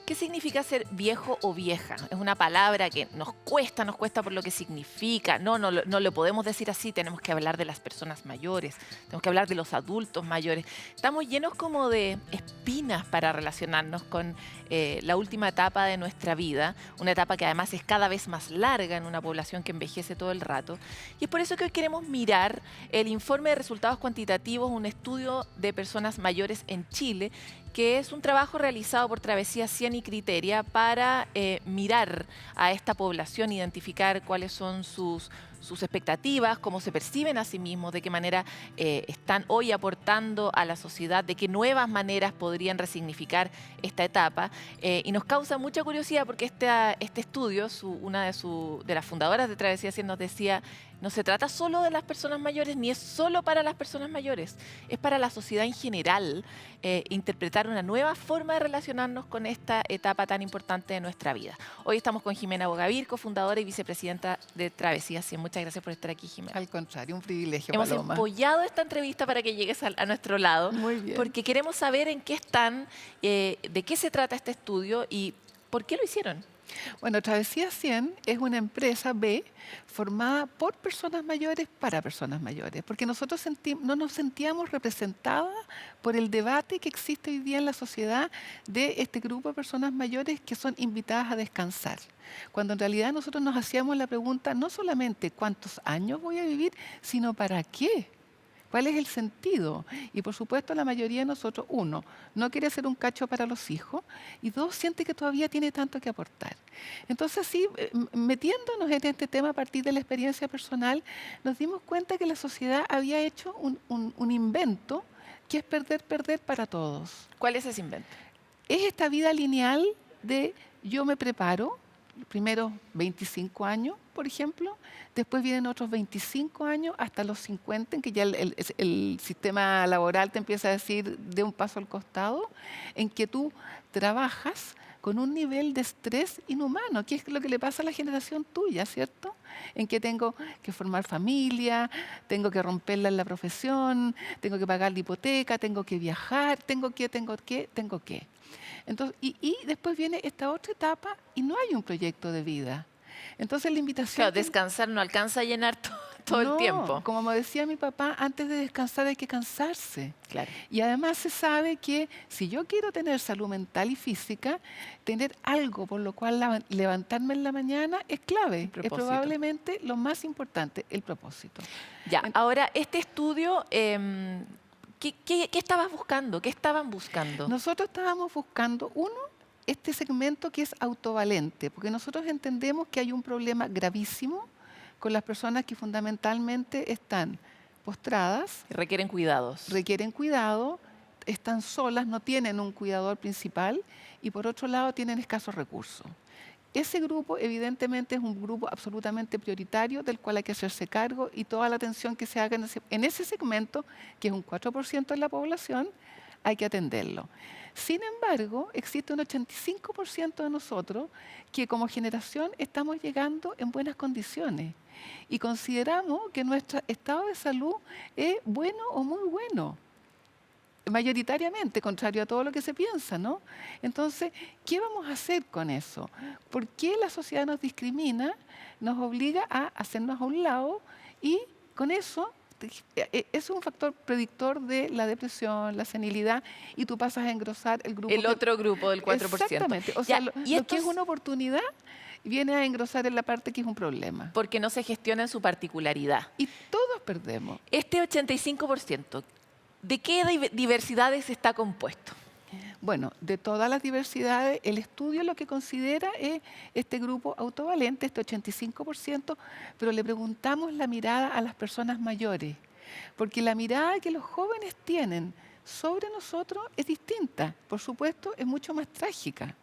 ¿Qué significa ser viejo o vieja? Es una palabra que nos cuesta por lo que significa. No lo podemos decir así, tenemos que hablar de las personas mayores, tenemos que hablar de los adultos mayores. Estamos llenos como de espinas para relacionarnos con la última etapa de nuestra vida, una etapa que además es cada vez más larga en una población que envejece todo el rato. Y es por eso que hoy queremos mirar el informe de resultados cuantitativos, un estudio de personas mayores en Chile, que es un trabajo realizado por Travesía 100 y Criteria para mirar a esta población, identificar cuáles son sus expectativas, cómo se perciben a sí mismos, de qué manera están hoy aportando a la sociedad, de qué nuevas maneras podrían resignificar esta etapa. Y nos causa mucha curiosidad porque este estudio, una de las fundadoras de Travesía 100 nos decía, no se trata solo de las personas mayores, ni es solo para las personas mayores, es para la sociedad en general interpretar una nueva forma de relacionarnos con esta etapa tan importante de nuestra vida. Hoy estamos con Jimena Bogavir, cofundadora y vicepresidenta de Travesía 100. Muchas gracias por estar aquí, Jimena. Al contrario, un privilegio, Hemos Paloma. empollado esta entrevista para que llegues a nuestro lado, Muy bien. porque queremos saber en qué están, de qué se trata este estudio y por qué lo hicieron. Bueno, Travesía 100 es una empresa B formada por personas mayores para personas mayores, porque nosotros no nos sentíamos representadas por el debate que existe hoy día en la sociedad de este grupo de personas mayores que son invitadas a descansar. Cuando en realidad nosotros nos hacíamos la pregunta no solamente cuántos años voy a vivir, sino para qué. ¿Cuál es el sentido? Y por supuesto la mayoría de nosotros, uno, no quiere ser un cacho para los hijos y dos, siente que todavía tiene tanto que aportar. Entonces sí, metiéndonos en este tema a partir de la experiencia personal, nos dimos cuenta que la sociedad había hecho un invento que es perder, perder para todos. ¿Cuál es ese invento? Es esta vida lineal de yo me preparo, primero 25 años, por ejemplo, después vienen otros 25 años hasta los 50, en que ya el sistema laboral te empieza a decir de un paso al costado, en que tú trabajas con un nivel de estrés inhumano, que es lo que le pasa a la generación tuya, ¿cierto? En que tengo que formar familia, tengo que romperla en la profesión, tengo que pagar la hipoteca, tengo que viajar, tengo que. Entonces, y después viene esta otra etapa y no hay un proyecto de vida. Entonces la invitación... Claro, descansar no alcanza a llenar todo el tiempo. Como me decía mi papá, antes de descansar hay que cansarse. Claro. Y además se sabe que si yo quiero tener salud mental y física, tener algo por lo cual levantarme en la mañana es clave. Es probablemente lo más importante, el propósito. Ya, ahora este estudio... ¿Qué estabas buscando? ¿Qué estaban buscando? Nosotros estábamos buscando, este segmento que es autovalente, porque nosotros entendemos que hay un problema gravísimo con las personas que fundamentalmente están postradas. Requieren cuidados. Requieren cuidado, están solas, no tienen un cuidador principal y por otro lado tienen escasos recursos. Ese grupo evidentemente es un grupo absolutamente prioritario del cual hay que hacerse cargo y toda la atención que se haga en ese segmento, que es un 4% de la población, hay que atenderlo. Sin embargo, existe un 85% de nosotros que como generación estamos llegando en buenas condiciones y consideramos que nuestro estado de salud es bueno o muy bueno. Mayoritariamente, contrario a todo lo que se piensa, ¿no? Entonces, ¿qué vamos a hacer con eso? ¿Por qué la sociedad nos discrimina, nos obliga a hacernos a un lado y con eso es un factor predictor de la depresión, la senilidad y tú pasas a engrosar el grupo. El otro grupo del 4%. Exactamente. O sea, lo que es una oportunidad viene a engrosar en la parte que es un problema. Porque no se gestiona en su particularidad. Y todos perdemos. Este 85%, ¿de qué diversidades está compuesto? Bueno, de todas las diversidades, el estudio lo que considera es este grupo autovalente, este 85%, pero le preguntamos la mirada a las personas mayores, porque la mirada que los jóvenes tienen sobre nosotros es distinta, por supuesto, es mucho más trágica.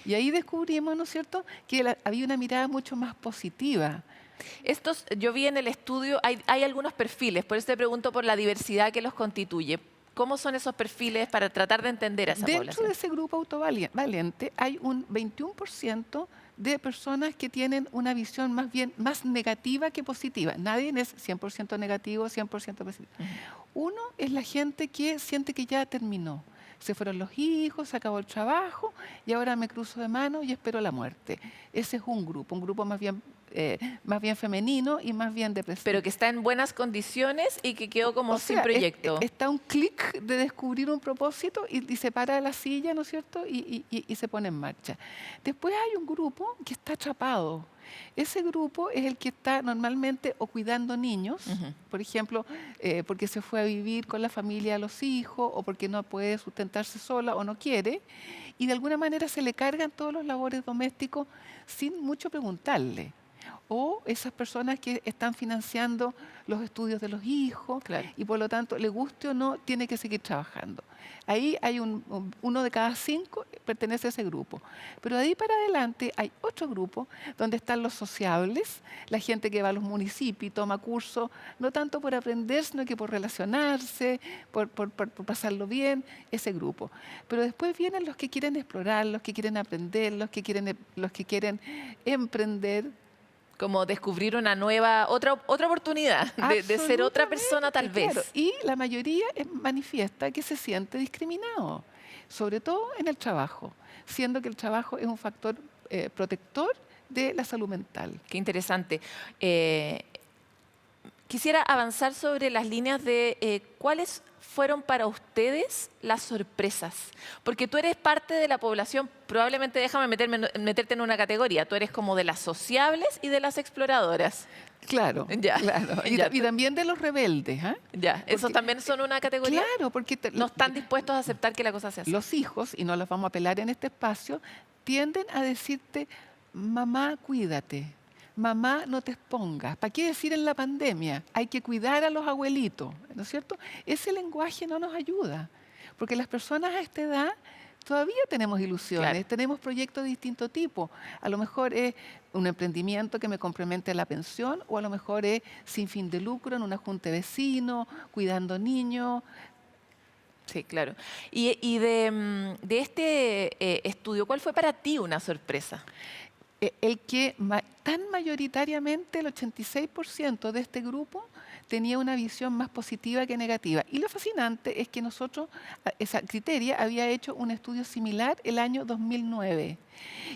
Y ahí descubrimos, ¿no es cierto?, que había una mirada mucho más positiva. Yo vi en el estudio, hay algunos perfiles, por eso te pregunto por la diversidad que los constituye. ¿Cómo son esos perfiles para tratar de entender a esa población? Dentro de ese grupo autovalente hay un 21% de personas que tienen una visión más bien más negativa que positiva. Nadie es 100% negativo, 100% positivo. Uno es la gente que siente que ya terminó. Se fueron los hijos, se acabó el trabajo y ahora me cruzo de manos y espero la muerte. Ese es un grupo más bien femenino y más bien depresivo. Pero que está en buenas condiciones y que quedó como O sin sea, proyecto. está un clic de descubrir un propósito y se para de la silla, ¿no es cierto? Y se pone en marcha. Después hay un grupo que está atrapado. Ese grupo es el que está normalmente o cuidando niños, Ujú. por ejemplo, porque se fue a vivir con la familia a los hijos o porque no puede sustentarse sola o no quiere, y de alguna manera se le cargan todos los labores domésticos sin mucho preguntarle. O esas personas que están financiando los estudios de los hijos Claro. y por lo tanto, le guste o no, tiene que seguir trabajando. Ahí hay uno de cada 5 pertenece a ese grupo. Pero de ahí para adelante hay otro grupo donde están los sociables, la gente que va a los municipios y toma cursos, no tanto por aprender, sino que por relacionarse, por pasarlo bien, ese grupo. Pero después vienen los que quieren explorar, los que quieren aprender, los que quieren emprender. Como descubrir una nueva, otra oportunidad de ser otra persona tal vez. Claro. Y la mayoría manifiesta que se siente discriminado, sobre todo en el trabajo, siendo que el trabajo es un factor protector de la salud mental. Qué interesante. Quisiera avanzar sobre las líneas de cuáles fueron para ustedes las sorpresas. Porque tú eres parte de la población, probablemente déjame meterte en una categoría, tú eres como de las sociables y de las exploradoras. Claro, Ya, claro. ya. Y también de los rebeldes. ¿Ah? Ya, ¿esos Porque- también son una categoría? Claro, porque No están dispuestos a aceptar que la cosa sea así. los hijos, y no los vamos a apelar en este espacio, tienden a decirte, mamá, cuídate, mamá, no te expongas. ¿Para qué decir en la pandemia? Hay que cuidar a los abuelitos, ¿no es cierto? Ese lenguaje no nos ayuda, porque las personas a esta edad todavía tenemos ilusiones, Claro. tenemos proyectos de distinto tipo. A lo mejor es un emprendimiento que me complemente la pensión, o a lo mejor es sin fin de lucro en una junta de vecinos, cuidando niños. Sí, claro. Y de este estudio, ¿cuál fue para ti una sorpresa? El que tan mayoritariamente el 86% de este grupo tenía una visión más positiva que negativa. Y lo fascinante es que nosotros, esa Criteria había hecho un estudio similar el año 2009.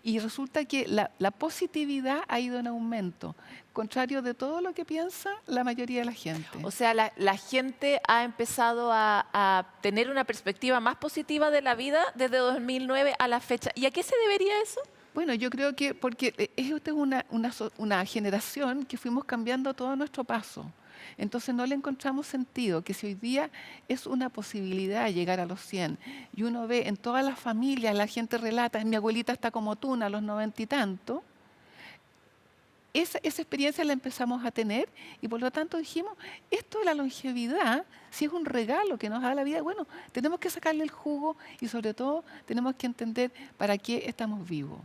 Y resulta que la positividad ha ido en aumento, contrario de todo lo que piensa la mayoría de la gente. O sea, la gente ha empezado a tener una perspectiva más positiva de la vida desde 2009 a la fecha. ¿Y a qué se debería eso? Bueno, yo creo que porque esta es una generación que fuimos cambiando todo nuestro paso. Entonces no le encontramos sentido que si hoy día es una posibilidad llegar a los 100 y uno ve en todas las familias, la gente relata, mi abuelita está como tú, a los 90 y tanto, esa experiencia la empezamos a tener y por lo tanto dijimos, esto de la longevidad, si es un regalo que nos da la vida, bueno, tenemos que sacarle el jugo y sobre todo tenemos que entender para qué estamos vivos.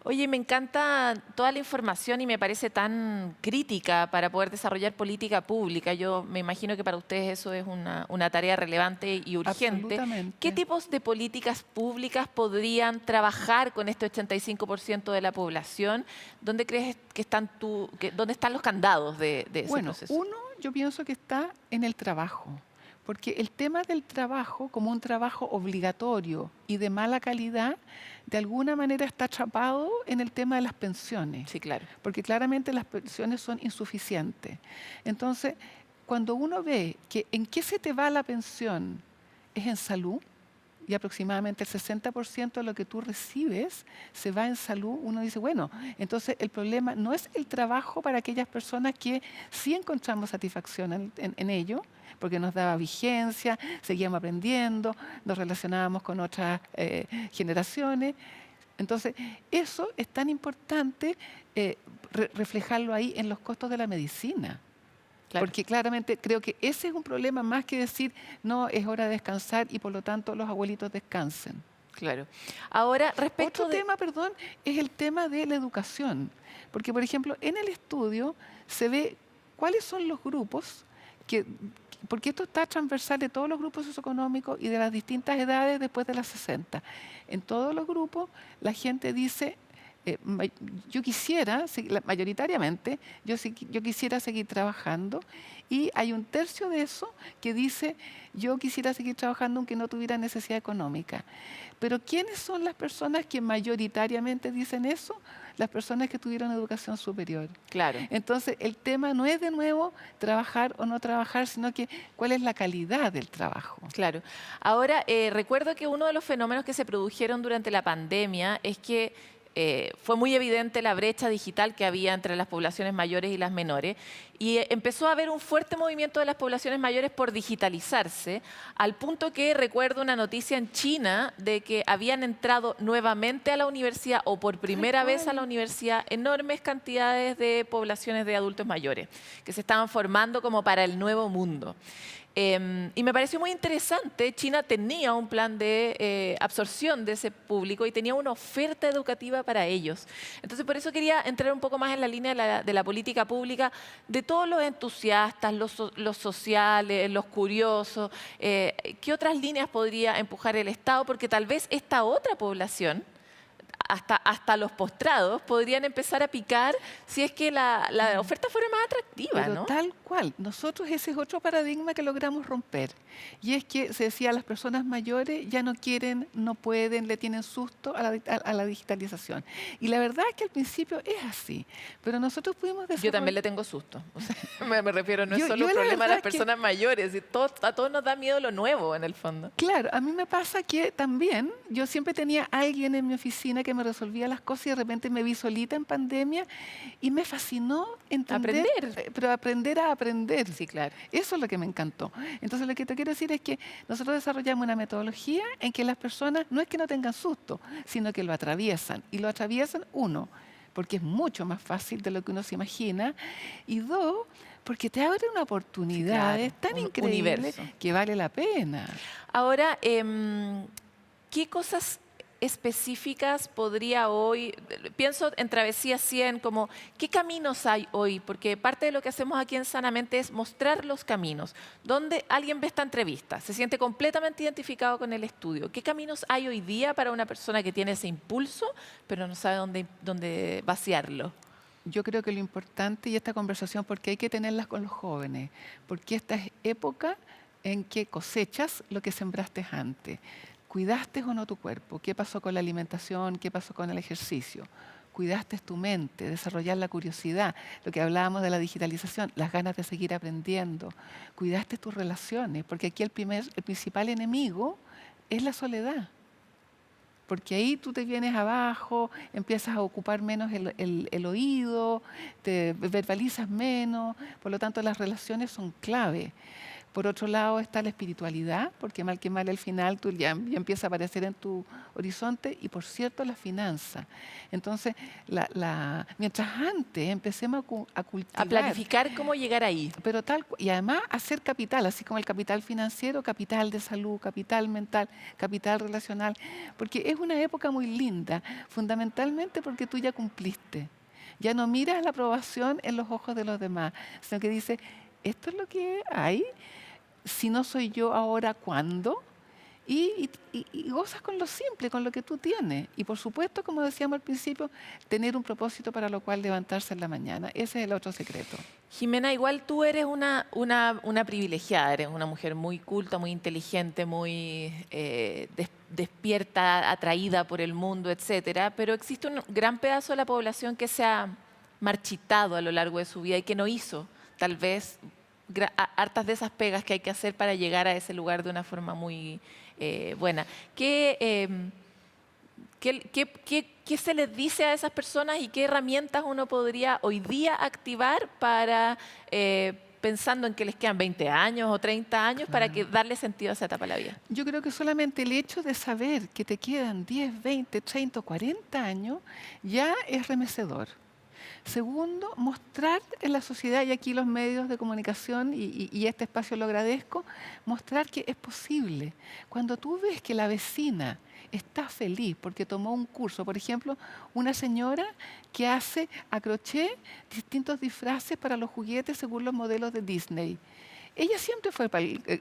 Oye, me encanta toda la información y me parece tan crítica para poder desarrollar política pública. Yo me imagino que para ustedes eso es una tarea relevante y urgente. Absolutamente. ¿Qué tipos de políticas públicas podrían trabajar con este 85% de la población? ¿Dónde crees que dónde están los candados de ese Bueno, proceso? uno, yo pienso que está en el trabajo, porque el tema del trabajo como un trabajo obligatorio y de mala calidad, de alguna manera está atrapado en el tema de las pensiones, Sí, claro. porque claramente las pensiones son insuficientes. Entonces, cuando uno ve que en qué se te va la pensión es en salud, y aproximadamente el 60% de lo que tú recibes se va en salud, uno dice, bueno, entonces el problema no es el trabajo para aquellas personas que sí encontramos satisfacción en ello, porque nos daba vigencia, seguíamos aprendiendo, nos relacionábamos con otras generaciones. Entonces, eso es tan importante reflejarlo ahí en los costos de la medicina. Claro. Porque claramente creo que ese es un problema más que decir, no, es hora de descansar y por lo tanto los abuelitos descansen. Claro. Ahora, respecto Otro tema, perdón, es el tema de la educación. Porque, por ejemplo, en el estudio se ve cuáles son los grupos porque esto está transversal de todos los grupos socioeconómicos y de las distintas edades después de las 60. En todos los grupos la gente dice, yo quisiera, mayoritariamente, yo quisiera seguir trabajando y hay un tercio de eso que dice, yo quisiera seguir trabajando aunque no tuviera necesidad económica. Pero ¿quiénes son las personas que mayoritariamente dicen eso? Las personas que tuvieron educación superior. Claro. Entonces, el tema no es de nuevo trabajar o no trabajar, sino que cuál es la calidad del trabajo. Claro. Ahora, recuerdo que uno de los fenómenos que se produjeron durante la pandemia es que fue muy evidente la brecha digital que había entre las poblaciones mayores y las menores y empezó a haber un fuerte movimiento de las poblaciones mayores por digitalizarse, al punto que recuerdo una noticia en China de que habían entrado nuevamente a la universidad o por primera vez a la universidad enormes cantidades de poblaciones de adultos mayores que se estaban formando como para el nuevo mundo. Y me pareció muy interesante, China tenía un plan de absorción de ese público y tenía una oferta educativa para ellos. Entonces, por eso quería entrar un poco más en la línea de la política pública, de todos los entusiastas, los sociales, los curiosos, ¿qué otras líneas podría empujar el Estado? Porque tal vez esta otra población, hasta los postrados, podrían empezar a picar si es que la oferta fuera más atractiva, Pero ¿no? tal cual, nosotros ese es otro paradigma que logramos romper. Y es que se decía, las personas mayores ya no quieren, no pueden, le tienen susto a la digitalización. Y la verdad es que al principio es así. Pero nosotros pudimos Yo desarrollar... también le tengo susto. O sea, me refiero, no es Yo- solo yo un la problema de verdad las es que- personas mayores. Y a todos nos da miedo lo nuevo, en el fondo. Claro, a mí me pasa que también yo siempre tenía alguien en mi oficina que me resolvía las cosas y de repente me vi solita en pandemia y me fascinó entender, Aprender. pero aprender a aprender. Sí, claro. Eso es lo que me encantó. Entonces, lo que te quiero decir es que nosotros desarrollamos una metodología en que las personas no es que no tengan susto, sino que lo atraviesan. Y lo atraviesan, uno, porque es mucho más fácil de lo que uno se imagina, y dos, porque te abre una oportunidad claro, tan un increíble universo. que vale la pena. Ahora, ¿qué cosas específicas podría hoy, pienso en Travesía 100, como qué caminos hay hoy? Porque parte de lo que hacemos aquí en Sanamente es mostrar los caminos. Donde alguien ve esta entrevista, se siente completamente identificado con el estudio. ¿Qué caminos hay hoy día para una persona que tiene ese impulso, pero no sabe dónde vaciarlo? Yo creo que lo importante, y esta conversación, porque hay que tenerlas con los jóvenes, porque esta es época en que cosechas lo que sembraste antes. ¿Cuidaste o no tu cuerpo? ¿Qué pasó con la alimentación? ¿Qué pasó con el ejercicio? ¿Cuidaste tu mente? Desarrollar la curiosidad, lo que hablábamos de la digitalización, las ganas de seguir aprendiendo. ¿Cuidaste tus relaciones? Porque aquí el principal enemigo es la soledad. Porque ahí tú te vienes abajo, empiezas a ocupar menos el oído, te verbalizas menos, por lo tanto las relaciones son clave. Por otro lado está la espiritualidad, porque mal que mal al final tú ya empieza a aparecer en tu horizonte, y por cierto la finanza. Entonces, mientras antes empecemos a A cultivar, planificar cómo llegar ahí. pero y además hacer capital, así como el capital financiero, capital de salud, capital mental, capital relacional, porque es una época muy linda, fundamentalmente porque tú ya cumpliste. Ya no miras la aprobación en los ojos de los demás, sino que dices, esto es lo que hay, si no soy yo ahora, ¿cuándo? Y gozas con lo simple, con lo que tú tienes. Y por supuesto, como decíamos al principio, tener un propósito para lo cual levantarse en la mañana. Ese es el otro secreto. Jimena, igual tú eres una privilegiada, eres una mujer muy culta, muy inteligente, muy despierta, atraída por el mundo, etcétera, pero existe un gran pedazo de la población que se ha marchitado a lo largo de su vida y que no hizo, tal vez, hartas de esas pegas que hay que hacer para llegar a ese lugar de una forma muy buena. ¿Qué se les dice a esas personas y qué herramientas uno podría hoy día activar para, pensando en que les quedan 20 años o 30 años, para darle sentido a esa etapa de la vida? Yo creo que solamente el hecho de saber que te quedan 10, 20, 30 o 40 años ya es remecedor. Segundo, mostrar en la sociedad, y aquí los medios de comunicación y este espacio lo agradezco, mostrar que es posible. Cuando tú ves que la vecina está feliz porque tomó un curso, por ejemplo, una señora que hace a crochet distintos disfraces para los juguetes según los modelos de Disney. Ella siempre fue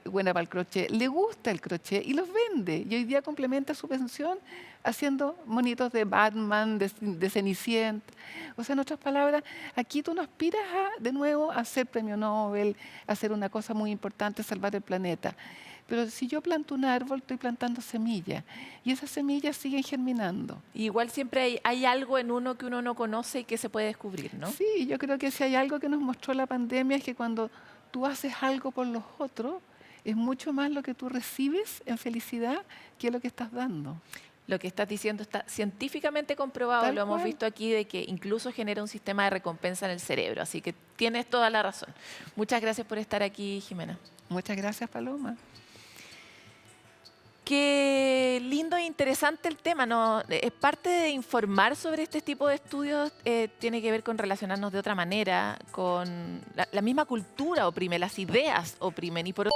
buena para el crochet, le gusta el crochet y los vende. Y hoy día complementa su pensión haciendo monitos de Batman, de Cenicienta. O sea, en otras palabras, aquí tú no aspiras de nuevo a ser premio Nobel, a hacer una cosa muy importante, salvar el planeta. Pero si yo planto un árbol, estoy plantando semillas y esas semillas siguen germinando. Igual siempre hay algo en uno que uno no conoce y que se puede descubrir, ¿no? Sí, yo creo que si hay algo que nos mostró la pandemia es que cuando tú haces algo por los otros, es mucho más lo que tú recibes en felicidad que lo que estás dando. Lo que estás diciendo está científicamente comprobado, Tal lo hemos cual. visto aquí, de que incluso genera un sistema de recompensa en el cerebro. Así que tienes toda la razón. Muchas gracias por estar aquí, Jimena. Muchas gracias, Paloma. Qué lindo e interesante el tema, ¿no? Es parte de informar sobre este tipo de estudios, tiene que ver con relacionarnos de otra manera, con la misma cultura oprime, las ideas oprimen y por